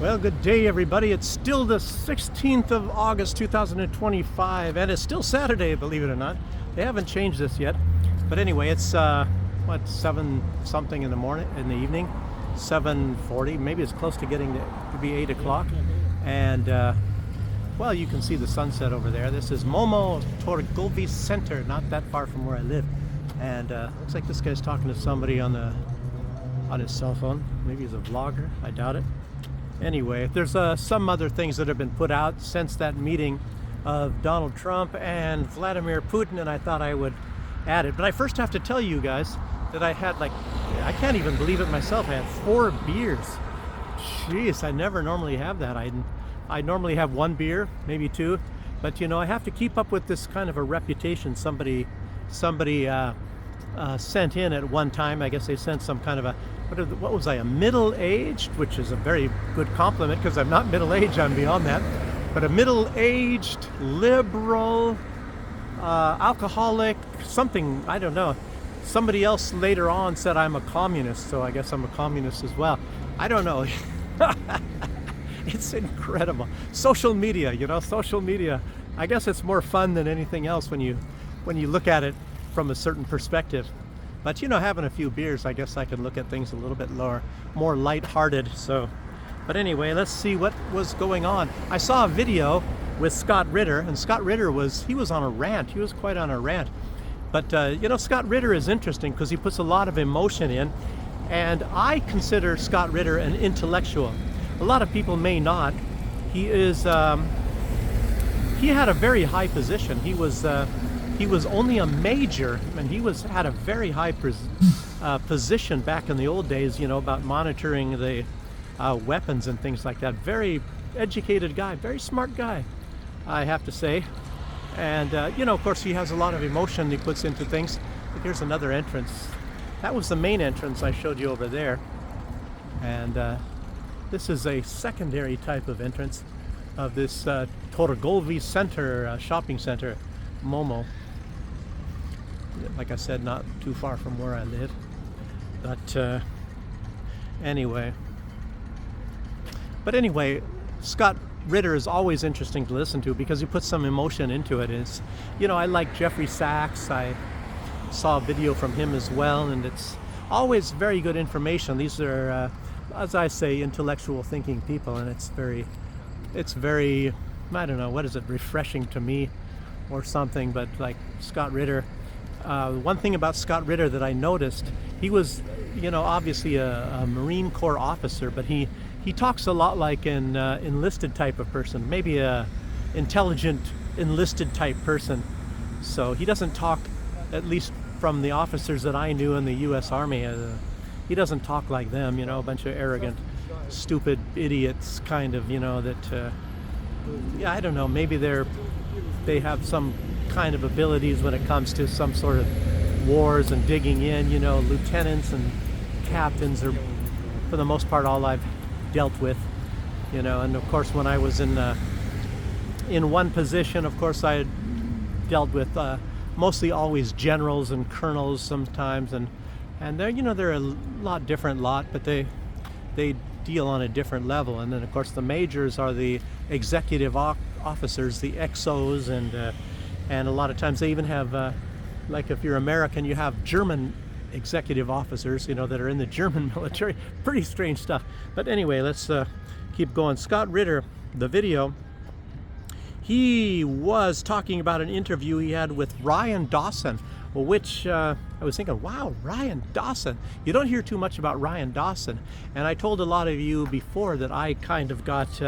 Well, good day, everybody. It's still the 16th of August, 2025, and it's still Saturday, believe it or not. They haven't changed this yet. But anyway, it's, 7 something in the evening? 7:40, maybe it's close to getting to be 8 o'clock. And, well, you can see the sunset over there. This is Momo Torgolvi Center, not that far from where I live. And looks like this guy's talking to somebody on his cell phone. Maybe he's a vlogger, I doubt it. Anyway, there's some other things that have been put out since that meeting of Donald Trump and Vladimir Putin, and I thought I would add it. But I first have to tell you guys that I had, I can't even believe it myself, I had 4 beers. Jeez, I never normally have that. I normally have 1 beer, maybe 2, but you know, I have to keep up with this kind of a reputation somebody sent in at one time. I guess they sent some kind of a, what was I, a middle-aged, which is a very good compliment because I'm not middle-aged, I'm beyond that, but a middle-aged, liberal, alcoholic, something, I don't know. Somebody else later on said I'm a communist, so I guess I'm a communist as well. I don't know. It's incredible. Social media, you know, social media. I guess it's more fun than anything else when you look at it from a certain perspective. But you know, having a few beers, I guess I can look at things a little bit more lighthearted. So, but anyway, let's see what was going on. I saw a video with Scott Ritter, and Scott Ritter was on a rant. He was quite on a rant. But you know, Scott Ritter is interesting because he puts a lot of emotion in, and I consider Scott Ritter an intellectual. A lot of people may not. He is. He had a very high position. He was only a major, and he had a very high position back in the old days, you know, about monitoring the weapons and things like that. Very educated guy, very smart guy, I have to say. And, you know, of course, he has a lot of emotion he puts into things. But here's another entrance. That was the main entrance I showed you over there. And this is a secondary type of entrance of this Torgolvi Center, shopping center, Momo. Like I said, not too far from where I live. But anyway. But anyway, Scott Ritter is always interesting to listen to because he puts some emotion into it. It's, you know, I like Jeffrey Sachs. I saw a video from him as well, and it's always very good information. These are, as I say, intellectual thinking people, and it's very, I don't know, what is it, refreshing to me or something. But like Scott Ritter, one thing about Scott Ritter that I noticed, he was, you know, obviously a Marine Corps officer, but he talks a lot like an enlisted type of person, maybe a intelligent enlisted type person. So he doesn't talk, at least from the officers that I knew in the U.S. Army, he doesn't talk like them, you know, a bunch of arrogant, stupid idiots kind of, you know, that, yeah, I don't know, maybe they have some kind of abilities when it comes to some sort of wars and digging in, you know. Lieutenants and captains are, for the most part, all I've dealt with, you know. And of course, when I was in one position, of course, I had dealt with mostly always generals and colonels sometimes, and they're, you know, they're a lot different but they deal on a different level. And then of course the majors are the executive officers, the XOs, and a lot of times they even have like if you're American, you have German executive officers, you know, that are in the German military. Pretty strange stuff. But anyway, let's keep going. Scott Ritter, the video, he was talking about an interview he had with Ryan Dawson, which I was thinking, wow, Ryan Dawson. You don't hear too much about Ryan Dawson. And I told a lot of you before that I kind of got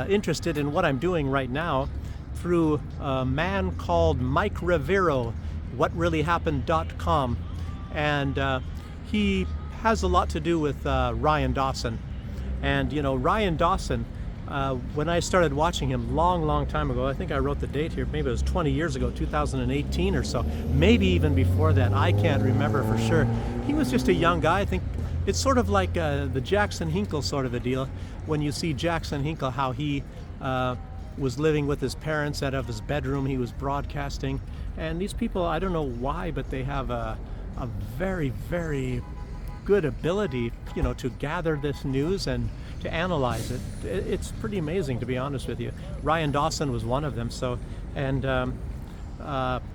interested in what I'm doing right now through a man called Mike Rivero, whatreallyhappened.com. And he has a lot to do with Ryan Dawson. And, you know, Ryan Dawson, when I started watching him long time ago, I think I wrote the date here, maybe it was 20 years ago, 2018 or so, maybe even before that, I can't remember for sure. He was just a young guy. I think it's sort of like the Jackson Hinkle sort of a deal. When you see Jackson Hinkle, how he was living with his parents out of his bedroom, he was broadcasting. And these people, I don't know why, but they have a very good ability, you know, to gather this news and to analyze it. It's pretty amazing, to be honest with you. Ryan Dawson was one of them. So, and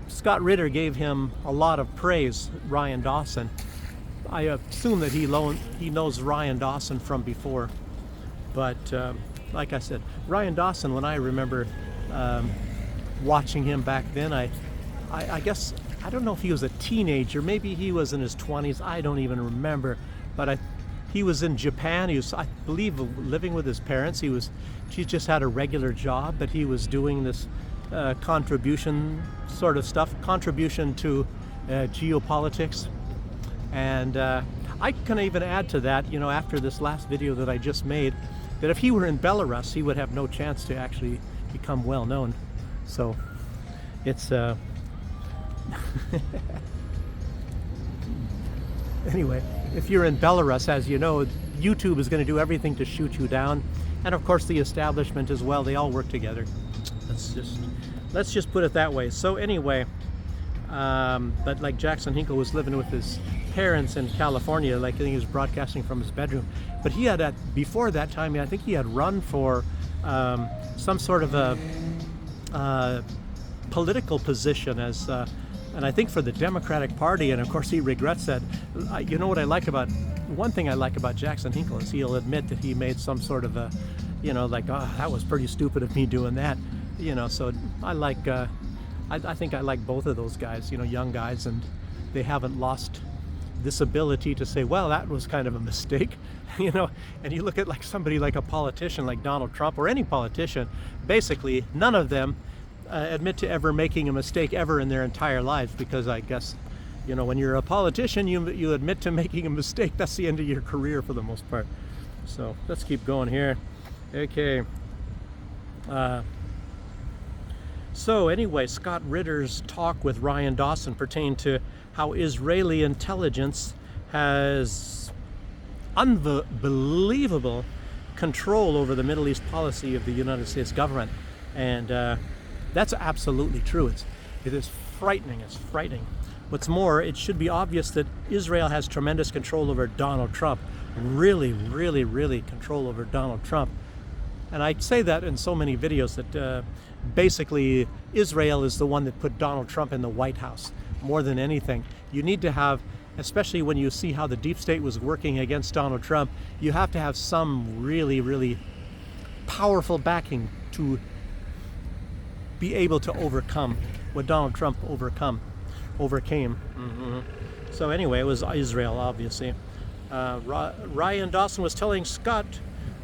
Scott Ritter gave him a lot of praise, Ryan Dawson. I assume that he knows Ryan Dawson from before. But like I said, Ryan Dawson, when I remember watching him back then, I guess, I don't know if he was a teenager, maybe he was in his 20s, I don't even remember. But he was in Japan. He was, I believe, living with his parents. He just had a regular job, but he was doing this contribution sort of stuff, contribution to geopolitics. And I can even add to that, you know, after this last video that I just made, that if he were in Belarus, he would have no chance to actually become well known. So it's anyway, if you're in Belarus, as you know, YouTube is going to do everything to shoot you down, and of course the establishment as well. They all work together. Let's just put it that way. So anyway, but like Jackson Hinkle was living with his parents in California, like I think he was broadcasting from his bedroom. But he had before that time, I think he had run for some sort of a political position as and I think for the Democratic Party, and of course he regrets that. You know what I like about, one thing I like about Jackson Hinkle is he'll admit that he made some sort of a, you know, like, oh, that was pretty stupid of me doing that, you know. So I like, I think I like both of those guys, you know, young guys, and they haven't lost this ability to say, well, that was kind of a mistake, you know. And you look at like somebody like a politician like Donald Trump or any politician, basically none of them admit to ever making a mistake ever in their entire lives, because I guess, you know, when you're a politician, you admit to making a mistake. That's the end of your career for the most part. So let's keep going here. Okay. So anyway, Scott Ritter's talk with Ryan Dawson pertained to how Israeli intelligence has unbelievable control over the Middle East policy of the United States government. And that's absolutely true. It is frightening. It's frightening. What's more, it should be obvious that Israel has tremendous control over Donald Trump. Really, really, really control over Donald Trump. And I say that in so many videos that basically Israel is the one that put Donald Trump in the White House more than anything. You need to have, especially when you see how the deep state was working against Donald Trump, you have to have some really, really powerful backing to be able to overcome what Donald Trump overcame. Mm-hmm. So anyway, it was Israel, obviously. Ryan Dawson was telling Scott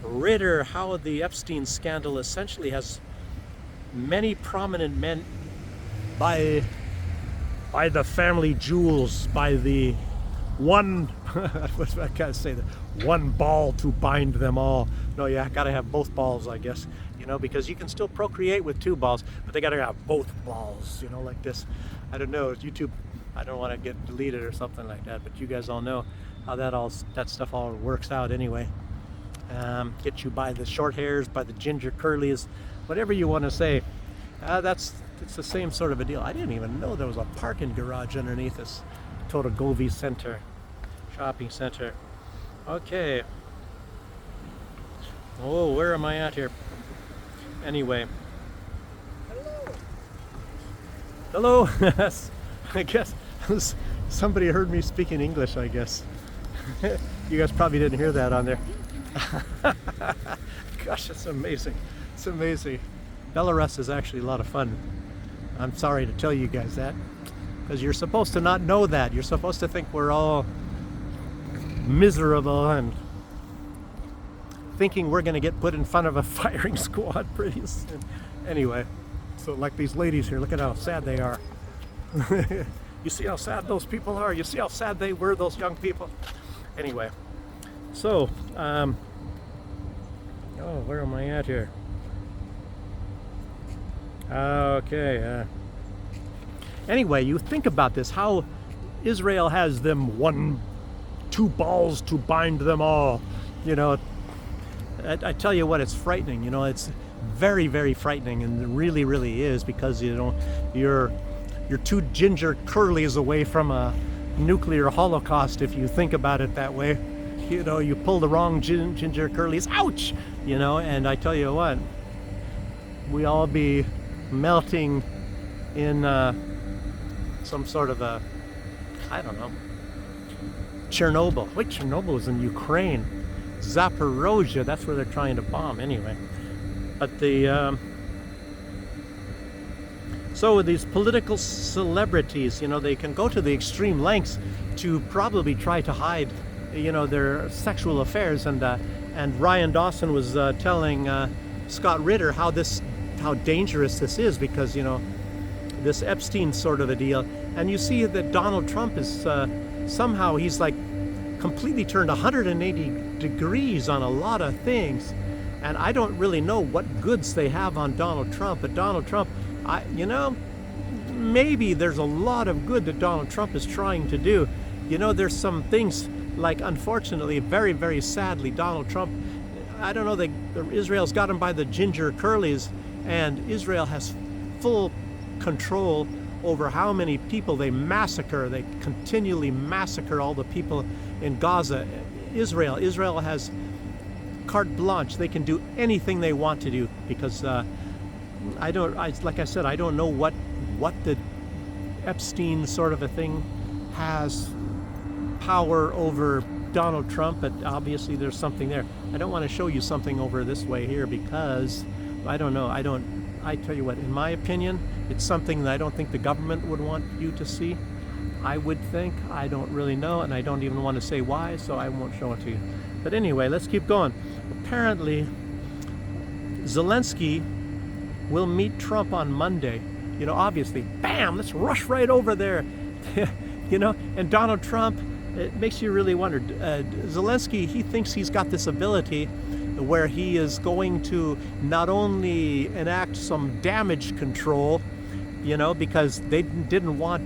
Ritter how the Epstein scandal essentially has many prominent men by the family jewels, by the one, I can't say that, one ball to bind them all. No, you gotta have both balls, I guess, you know, because you can still procreate with two balls, but they gotta have both balls, you know, like this. I don't know, YouTube, I don't want to get deleted or something like that, but you guys all know how that stuff all works out anyway. Get you by the short hairs, by the ginger curlies, whatever you want to say. It's the same sort of a deal. I didn't even know there was a parking garage underneath this Totogovi Center, shopping center. Okay. Oh, where am I at here? Anyway. Hello. I guess somebody heard me speaking English, I guess. You guys probably didn't hear that on there. Gosh, it's amazing. It's amazing. Belarus is actually a lot of fun. I'm sorry to tell you guys that, because you're supposed to not know that. You're supposed to think we're all miserable and thinking we're going to get put in front of a firing squad pretty soon. Anyway, so like these ladies here, look at how sad they are. You see how sad those people are? You see how sad they were, those young people? Anyway, so, oh, where am I at here? Okay. Anyway, you think about this, how Israel has them two balls to bind them all. You know, I tell you what, it's frightening. You know, it's very, very frightening, and it really, really is, because, you know, you're two ginger curlies away from a nuclear holocaust, if you think about it that way. you pull the wrong ginger curlies, ouch, and I tell you what, we all be melting in some sort of a, I don't know, Chernobyl. Wait, Chernobyl is in Ukraine. Zaporozhye, that's where they're trying to bomb anyway. But so with these political celebrities, they can go to the extreme lengths to probably try to hide, their sexual affairs. And Ryan Dawson was telling Scott Ritter how dangerous this is, because this Epstein sort of a deal. And you see that Donald Trump is somehow he's like completely turned 180 degrees on a lot of things. And I don't really know what goods they have on Donald Trump, but Donald Trump, maybe there's a lot of good that Donald Trump is trying to do. There's some things, like, unfortunately, very, very sadly, Donald Trump, I don't know, Israel's got him by the ginger curlies, and Israel has full control over how many people they massacre. They continually massacre all the people in Gaza. Israel has carte blanche. They can do anything they want to do, because like I said, I don't know what the Epstein sort of a thing has power over Donald Trump, but obviously there's something there. I don't want to show you something over this way here, because I don't know. I tell you what, in my opinion, it's something that I don't think the government would want you to see. I would think. I don't really know, and I don't even want to say why, so I won't show it to you. But anyway, let's keep going. Apparently, Zelensky will meet Trump on Monday. Obviously, bam, let's rush right over there. And Donald Trump, it makes you really wonder. Zelensky, he thinks he's got this ability where he is going to not only enact some damage control, because they didn't want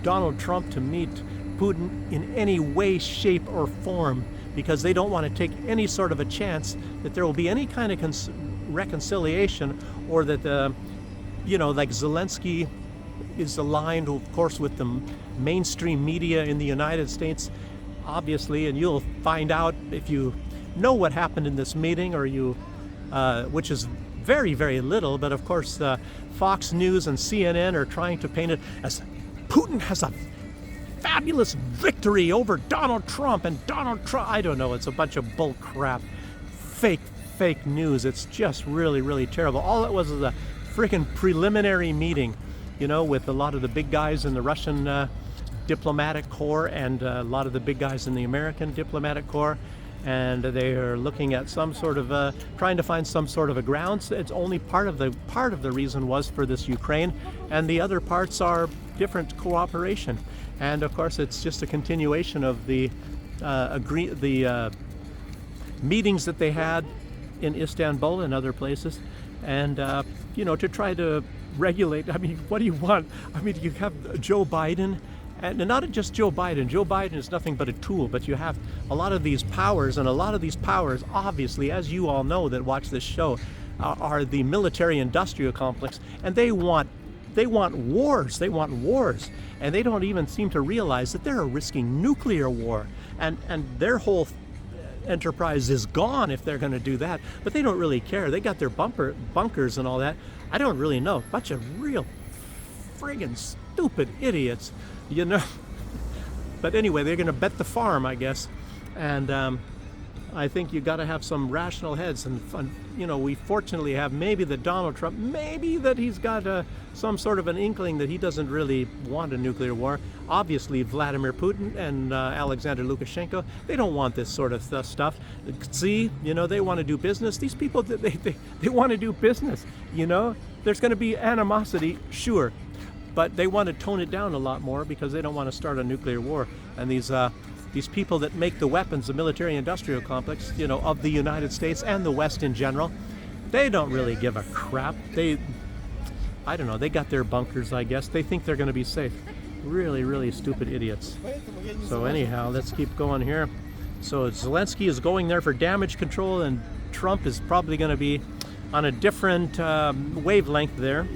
Donald Trump to meet Putin in any way, shape, or form, because they don't want to take any sort of a chance that there will be any kind of reconciliation, or that like Zelensky is aligned, of course, with the mainstream media in the United States, obviously, and you'll find out if you know what happened in this meeting, or which is very, very little, but of course Fox News and CNN are trying to paint it as Putin has a fabulous victory over Donald Trump, and Donald Trump, I don't know, it's a bunch of bull crap, fake news. It's just really, really terrible. All it was is a freaking preliminary meeting, with a lot of the big guys in the Russian diplomatic corps, and a lot of the big guys in the American diplomatic corps, and they are looking at some sort of trying to find some sort of a ground. It's only part of the reason was for this Ukraine, and the other parts are different cooperation. And of course, it's just a continuation of the meetings that they had in Istanbul and other places, and to try to regulate. I mean, what do you want? I mean, you have Joe Biden. And not just Joe Biden. Joe Biden is nothing but a tool, but you have a lot of these powers, and a lot of these powers, obviously, as you all know that watch this show, are the military-industrial complex, and they want wars. They want wars, and they don't even seem to realize that they're risking nuclear war, and their whole enterprise is gone if they're going to do that. But they don't really care. They got their bunkers and all that. I don't really know. Bunch of real friggin' stupid idiots. But anyway, they're going to bet the farm, I guess, and I think you got to have some rational heads, and we fortunately have maybe that Donald Trump, maybe that he's got some sort of an inkling that he doesn't really want a nuclear war. Obviously, Vladimir Putin and Alexander Lukashenko, they don't want this sort of stuff. See, they want to do business. These people, they want to do business. There's going to be animosity, sure. But they want to tone it down a lot more, because they don't want to start a nuclear war. And these people that make the weapons, the military-industrial complex, of the United States and the West in general, they don't really give a crap. I don't know, they got their bunkers, I guess. They think they're going to be safe. Really, really stupid idiots. So anyhow, let's keep going here. So Zelensky is going there for damage control, and Trump is probably going to be on a different wavelength there.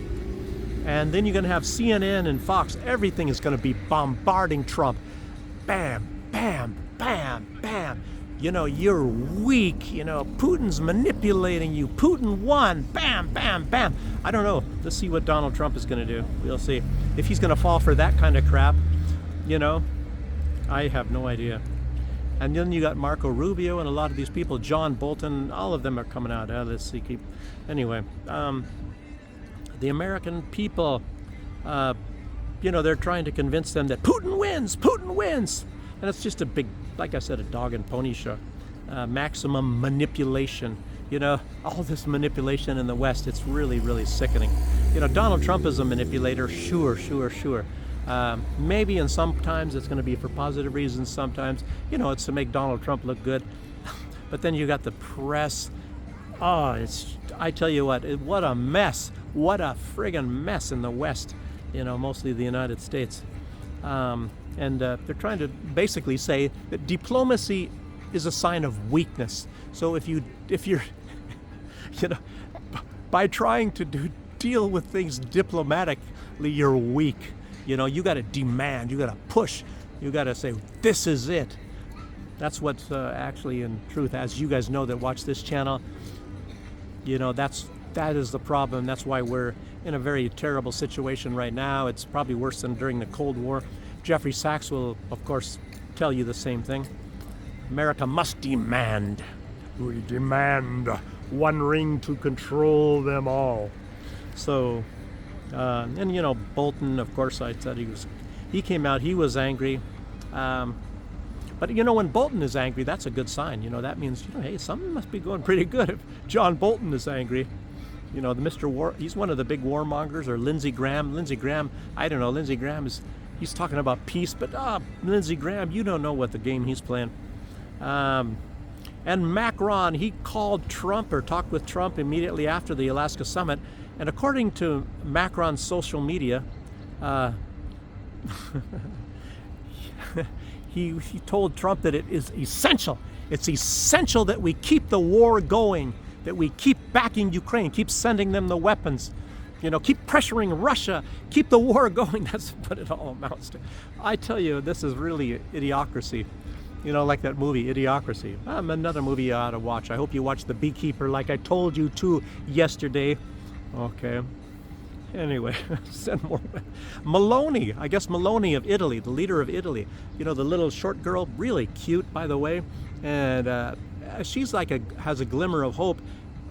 And then you're going to have CNN and Fox. Everything is going to be bombarding Trump. Bam, bam, bam, bam. You know, you're weak. You know, Putin's manipulating you. Putin won. Bam, bam, bam. I don't know. Let's see what Donald Trump is going to do. We'll see. If he's going to fall for that kind of crap, you know, I have no idea. And then you got Marco Rubio and a lot of these people, John Bolton, all of them are coming out. Let's see. Anyway, the American people, you know, they're trying to convince them that Putin wins. Putin wins. And it's just a big, like I said, a dog and pony show. Maximum manipulation. You know, all this manipulation in the West, it's really, really sickening. You know, Donald Trump is a manipulator, sure. Maybe, and sometimes it's going to be for positive reasons. Sometimes, you know, it's to make Donald Trump look good. But then you got the press. Oh, I tell you what a mess. What a friggin' mess in the West. You know, mostly the United States. And they're trying to basically say that diplomacy is a sign of weakness. So if you're, you know, by trying to deal with things diplomatically, you're weak. You know, you got to demand, you got to push, you got to say, this is it. That's what's actually in truth, as you guys know that watch this channel, you know, that is the problem. That's why we're in a very terrible situation right now. It's probably worse than during the Cold War. Jeffrey Sachs will, of course, tell you the same thing. America must demand. We demand one ring to control them all. So, and you know, Bolton, of course, I said he came out, he was angry. But you know, when Bolton is angry, that's a good sign. You know, that means, you know, hey, something must be going pretty good if John Bolton is angry. You know, the Mr. War, he's one of the big warmongers, or Lindsey Graham. Lindsey Graham, I don't know, Lindsey Graham he's talking about peace, but Lindsey Graham, you don't know what the game he's playing. And Macron, he called Trump or talked with Trump immediately after the Alaska summit. And according to Macron's social media, he told Trump that it is essential. It's essential that we keep the war going, that we keep backing Ukraine, keep sending them the weapons, you know, keep pressuring Russia, keep the war going. That's what it all amounts to. I tell you, this is really idiocracy. You know, like that movie, Idiocracy. Another movie you ought to watch. I hope you watch The Beekeeper like I told you to yesterday. Okay. Anyway, send more. Meloni, I guess Meloni of Italy, the leader of Italy. You know, the little short girl, really cute, by the way. And she's like has a glimmer of hope.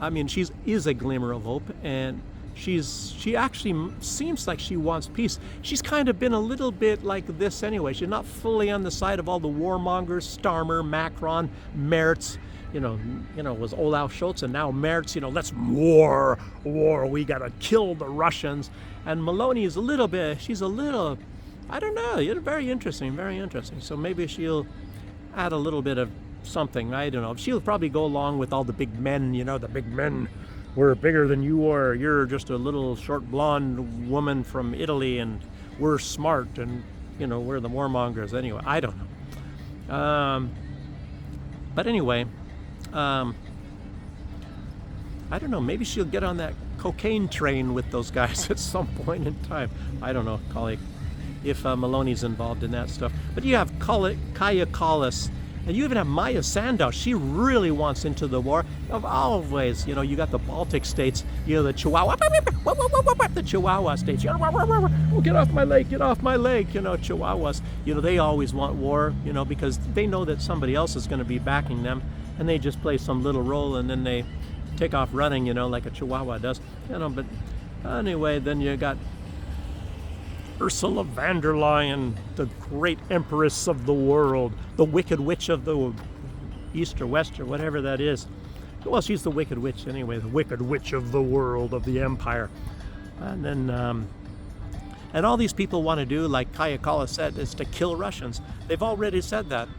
I mean, is a glimmer of hope, and she actually seems like she wants peace. She's kind of been a little bit like this anyway. She's not fully on the side of all the warmongers, Starmer, Macron, Merz. You know, it was Olaf Scholz, and now Merz, you know, let's war, we gotta kill the Russians. And Meloni is she's a little, I don't know, very interesting. So maybe she'll add a little bit of something, I don't know. She'll probably go along with all the big men, you know, the big men. We're bigger than you are. You're just a little short blonde woman from Italy, and we're smart, and, you know, we're the warmongers. Anyway, I don't know. But anyway, I don't know, maybe she'll get on that cocaine train with those guys at some point in time. I don't know, colleague, if Meloni's involved in that stuff. But you have Kaya Kallas, and you even have Maya Sandow. She really wants into the war. Of always, you know, you got the Baltic states, you know, the Chihuahua states. Oh, get off my leg, you know, Chihuahuas. You know, they always want war, you know, because they know that somebody else is going to be backing them. And they just play some little role, and then they take off running, you know, like a Chihuahua does. You know, but anyway, then you got Ursula von der Leyen, the great empress of the world, the Wicked Witch of the East or West or whatever that is. Well, she's the Wicked Witch anyway, the Wicked Witch of the world, of the empire. And then, and all these people want to do, like Kaya Kallas said, is to kill Russians. They've already said that.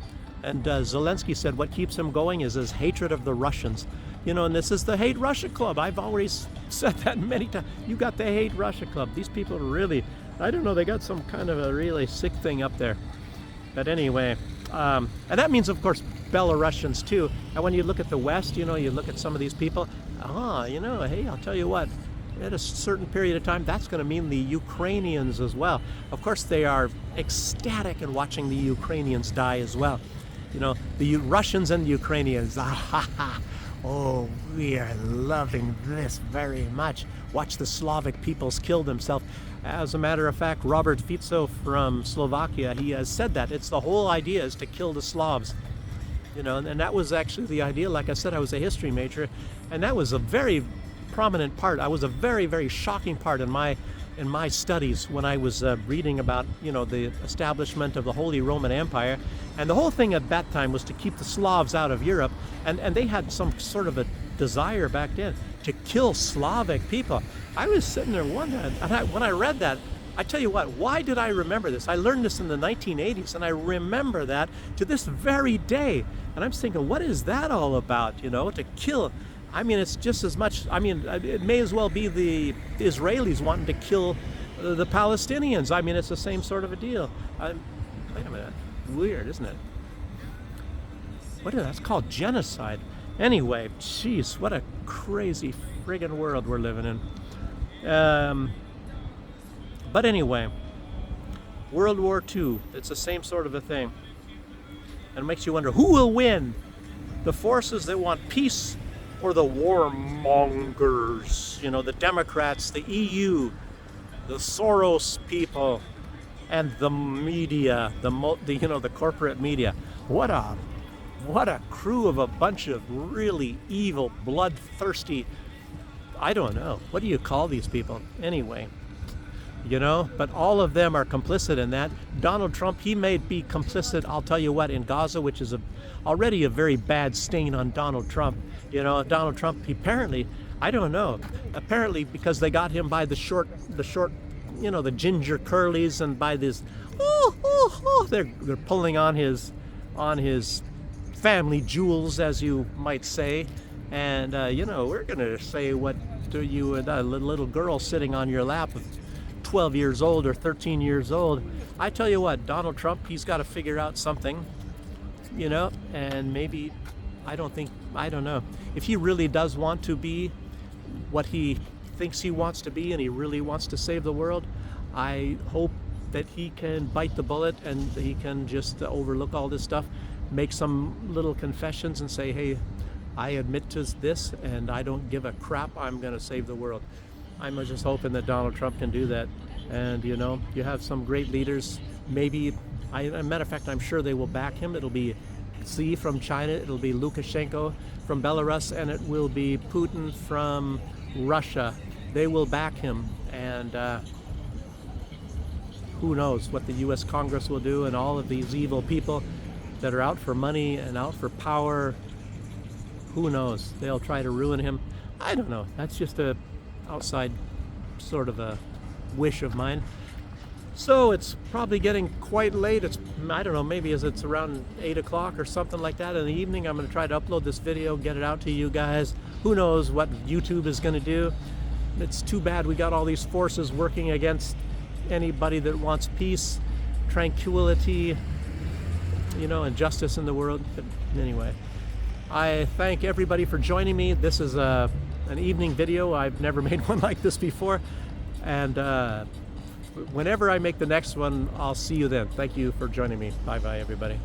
And Zelensky said what keeps him going is his hatred of the Russians. You know, and this is the Hate Russia Club. I've already said that many times. You got the Hate Russia Club. These people really, I don't know, they got some kind of a really sick thing up there. But anyway, and that means, of course, Belarusians too. And when you look at the West, you know, you look at some of these people, you know, hey, I'll tell you what, at a certain period of time, that's going to mean the Ukrainians as well. Of course, they are ecstatic in watching the Ukrainians die as well. You know, the Russians and the Ukrainians. Ah, ha, ha. Oh, we are loving this very much. Watch the Slavic peoples kill themselves. As a matter of fact, Robert Fico from Slovakia, he has said that. It's the whole idea is to kill the Slavs. You know, and that was actually the idea. Like I said, I was a history major, and that was a very prominent part. I was a very, very shocking part in my studies when I was reading about, you know, the establishment of the Holy Roman Empire. And the whole thing at that time was to keep the Slavs out of Europe, and they had some sort of a desire back then to kill Slavic people. I was sitting there wondering, and when I read that, I tell you what, why did I remember this? I learned this in the 1980s, and I remember that to this very day. And I'm thinking, what is that all about, you know, to kill? I mean, it's just as much, I mean, it may as well be the Israelis wanting to kill the Palestinians. I mean, it's the same sort of a deal. Wait a minute. Weird, isn't it? What is that? That's called genocide. Anyway, jeez, what a crazy friggin' world we're living in. But anyway, World War II, it's the same sort of a thing. And it makes you wonder, who will win? The forces that want peace or the warmongers? You know, the Democrats, the EU, the Soros people, and the media, the corporate media. What a crew of a bunch of really evil, bloodthirsty, I don't know. What do you call these people? Anyway, you know, but all of them are complicit in that. Donald Trump, he may be complicit, I'll tell you what, in Gaza, which is already a very bad stain on Donald Trump. You know, Donald Trump, he apparently, I don't know, apparently because they got him by the short, you know, the ginger curlies, and by this, they're pulling on his family jewels, as you might say. And, you know, we're going to say what to you, a little girl sitting on your lap with 12 years old or 13 years old. I tell you what, Donald Trump, he's got to figure out something, you know, and maybe, I don't know. If he really does want to be what he thinks he wants to be, and he really wants to save the world, I hope that he can bite the bullet and he can just overlook all this stuff, make some little confessions and say, hey, I admit to this and I don't give a crap, I'm going to save the world. I'm just hoping that Donald Trump can do that. And, you know, you have some great leaders. Maybe, as a matter of fact, I'm sure they will back him. It'll be Xi from China, it'll be Lukashenko from Belarus, and it will be Putin from Russia. They will back him. And who knows what the U.S. Congress will do, and all of these evil people that are out for money and out for power. Who knows? They'll try to ruin him. I don't know. That's just a outside sort of a wish of mine. So it's probably getting quite late. It's, I don't know, maybe it's around 8 o'clock or something like that in the evening. I'm going to try to upload this video, get it out to you guys. Who knows what YouTube is going to do. It's too bad we got all these forces working against anybody that wants peace, tranquility, you know, and justice in the world. But anyway, I thank everybody for joining me. This is an evening video. I've never made one like this before. And whenever I make the next one, I'll see you then. Thank you for joining me. Bye-bye, everybody.